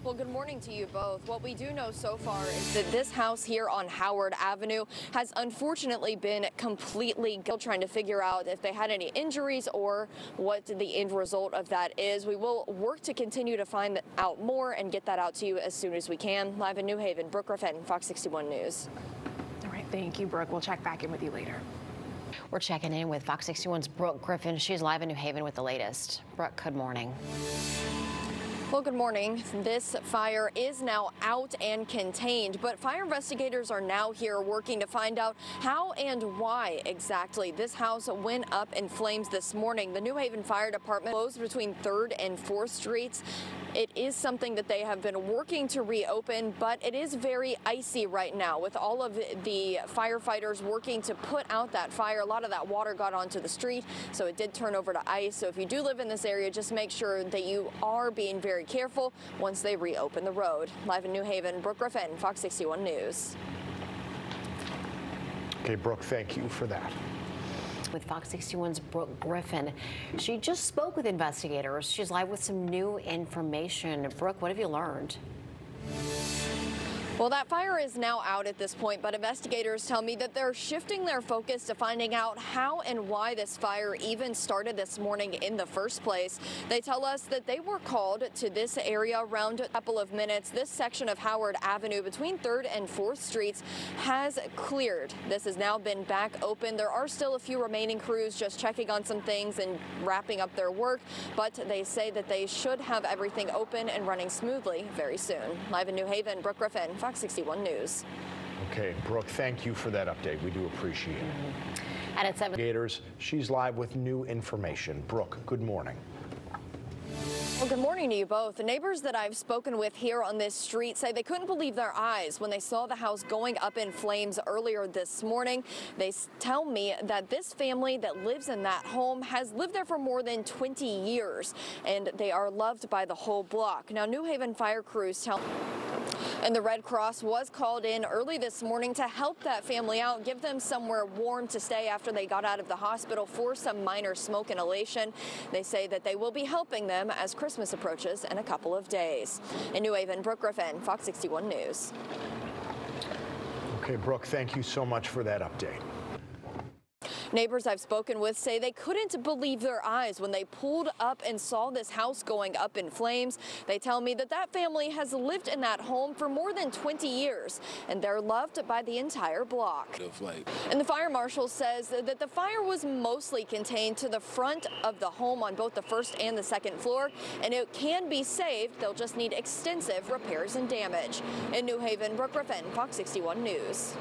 Well, good morning to you both. What we do know so far is that this house here on Howard Avenue has unfortunately been completely trying to figure out if they had any injuries or what the end result of that is. We will work to continue to find out more and get that out to you as soon as we can. Live in New Haven, Brooke Griffin, Fox 61 News. All right, thank you, Brooke. We'll check back in with you later. We're checking in with Fox 61's Brooke Griffin. She's live in New Haven with the latest. Brooke, good morning. Well, good morning. This fire is now out and contained, but fire investigators are now here working to find out how and why exactly this house went up in flames this morning. The New Haven Fire Department closed between 3rd and 4th Streets. It is something that they have been working to reopen, but it is very icy right now with all of the firefighters working to put out that fire. A lot of that water got onto the street, so it did turn over to ice. So if you do live in this area, just make sure that you are being very careful once they reopen the road. Live in New Haven, Brooke Griffin, Fox 61 News. Okay, Brooke, thank you for that. With Fox 61's Brooke Griffin. She just spoke with investigators. She's live with some new information. Brooke, what have you learned? Well, that fire is now out at this point, but investigators tell me that they're shifting their focus to finding out how and why this fire even started this morning in the first place. They tell us that they were called to this area around a couple of minutes. This section of Howard Avenue between 3rd and 4th Streets has cleared. This has now been back open. There are still a few remaining crews just checking on some things and wrapping up their work, but they say that they should have everything open and running smoothly very soon. Live in New Haven, Brooke Griffin, Fox 61 News. Okay, Brooke, thank you for that update. We do appreciate it. And at 7. She's live with new information. Brooke, good morning. Well, good morning to you both. The neighbors that I've spoken with here on this street say they couldn't believe their eyes when they saw the house going up in flames earlier this morning. They tell me that this family that lives in that home has lived there for more than 20 years, and they are loved by the whole block. Now, New Haven fire crews tell and the Red Cross was called in early this morning to help that family out, give them somewhere warm to stay after they got out of the hospital for some minor smoke inhalation. They say that they will be helping them as Christmas approaches in a couple of days. In New Haven, Brooke Griffin, Fox 61 News. Okay, Brooke, thank you so much for that update. Neighbors I've spoken with say they couldn't believe their eyes when they pulled up and saw this house going up in flames. They tell me that that family has lived in that home for more than 20 years, and they're loved by the entire block. And the fire marshal says that the fire was mostly contained to the front of the home on both the 1st and the 2nd floor, and it can be saved. They'll just need extensive repairs and damage. In New Haven, Brooke Griffin, Fox 61 News.